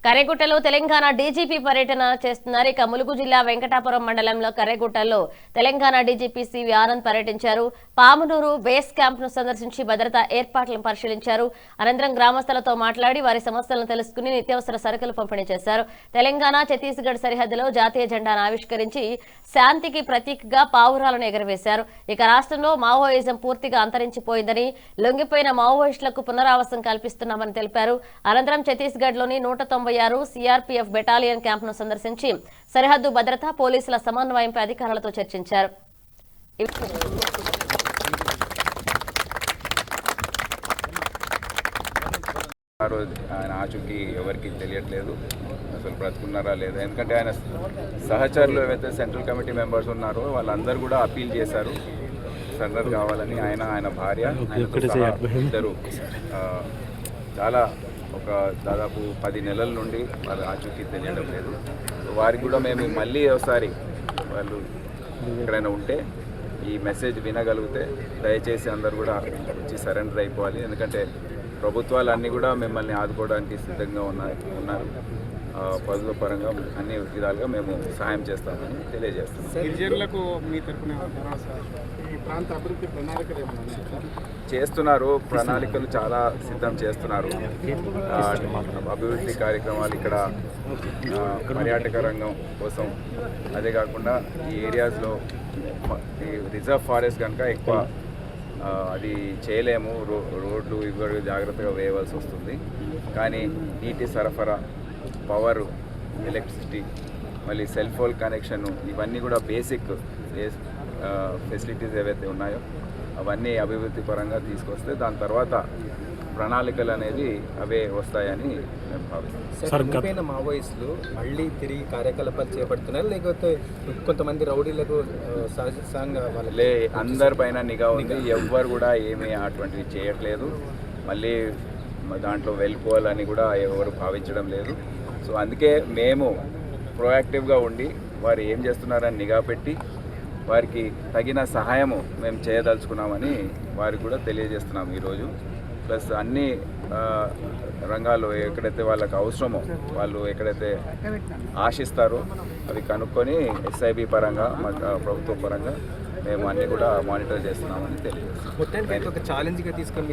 కర్రెగుట్టలో Telangana DGP పర్యటన చేస్తున్నారు. ఇక ములుగు జిల్లా వెంకటాపురం మండలంలో కర్రెగుట్టలో తెలంగాణ డీజీపీ సివి ఆనంద్ పర్యటించారు. పామునూరు బేస్ క్యాంప్ ను సందర్శించి భద్రతా ఏర్పాట్లను పరిశీలించారు. అనంతరం గ్రామస్తులతో మాట్లాడి వారి సమస్యలను తెలుసుకుని నిత్యావసర సరుకులు పంపిణీ చేశారు. తెలంగాణ ఛత్తీస్గఢ్ సరిహద్దులో జాతీయ జెండాను ఆవిష్కరించి శాంతికి ప్రతీకగా పావురాలను ఎగరవేశారు. ఇక రాష్ట్రంలో మావోయిజం పూర్తిగా అంతరించిపోయిందని, లొంగిపోయిన మావోయిస్టులకు పునరావాసం కల్పిస్తున్నామని తెలిపారు. అనంతరం ఛత్తీస్గఢ్లోని 196 సిఆర్పీఎఫ్ బెటాలియన్ క్యాంప్ను సందర్శించి సరిహద్దు భద్రత, పోలీసుల సమన్వయంపై అధికారులతో చర్చించారు. ఆయన ఆచూకీ ఎవరికి తెలియట్లేదు, అసలు బ్రతుకున్నారా లేదా. ఎందుకంటే ఆయన సహచరులు ఏవైతే సెంట్రల్ కమిటీ మెంబర్స్ ఉన్నారో వాళ్ళందరూ కూడా అప్పీల్ చేశారు సరెండర్ కావాలని. ఆయన భార్య ఇద్దరు చాలా దాదాపు 10 నెలల నుండి వాళ్ళ ఆచూకీ తెలియడం లేదు. వారికి కూడా మేము మళ్ళీ ఒకసారి వాళ్ళు ఎక్కడైనా ఉంటే ఈ మెసేజ్ వినగలిగితే దయచేసి అందరు కూడా వచ్చి సరెండర్ అయిపోవాలి. ఎందుకంటే ప్రభుత్వాలు అన్నీ కూడా మిమ్మల్ని ఆదుకోవడానికి సిద్ధంగా ఉన్నారు. పదుల పరంగా అన్ని విధాలుగా మేము సహాయం చేస్తామని తెలియజేస్తున్నాం. చేస్తున్నారు, ప్రణాళికలు చాలా సిద్ధం చేస్తున్నారు. అభివృద్ధి కార్యక్రమాలు ఇక్కడ పర్యాటక రంగం కోసం, అదే కాకుండా ఈ ఏరియాస్లో ఈ రిజర్వ్ ఫారెస్ట్ కనుక ఎక్కువ అది చేయలేము, రోడ్లు ఇవ్వరు జాగ్రత్తగా వేయవలసి వస్తుంది. కానీ నీటి సరఫరా, పవర్, ఎలక్ట్రిసిటీ, మళ్ళీ సెల్ ఫోన్ కనెక్షన్, ఇవన్నీ కూడా బేసిక్ ఫెసిలిటీస్ ఏవైతే ఉన్నాయో అవన్నీ అభివృద్ధి పరంగా తీసుకొస్తే దాని తర్వాత ప్రణాళికలు అనేది అవే వస్తాయని మేము భావిస్తాం. మావోయిస్టులు మళ్ళీ తిరిగి కార్యకలాపాలు చేపడుతున్నారు, లేకపోతే కొంతమంది రౌడీలకు అందరిపైన నిఘా ఉంది. ఎవ్వరు కూడా ఏమీ అటువంటివి చేయట్లేదు. మళ్ళీ దాంట్లో వెళ్ళిపోవాలని కూడా ఎవరు భావించడం లేదు. సో అందుకే మేము ప్రోయాక్టివ్గా ఉండి వారు ఏం చేస్తున్నారని నిఘా పెట్టి వారికి తగిన సహాయము మేము చేయదలుచుకున్నామని వారికి కూడా తెలియజేస్తున్నాం ఈరోజు. ప్లస్ అన్ని రంగాల్లో ఎక్కడైతే వాళ్ళకి అవసరమో, వాళ్ళు ఎక్కడైతే ఆశిస్తారో అవి కనుక్కొని ఎస్ఐబి పరంగా, ప్రభుత్వ పరంగా మేము అన్నీ కూడా మానిటర్ చేస్తున్నామని తెలియజేస్తున్నాం. ఛాలెంజ్గా తీసుకొని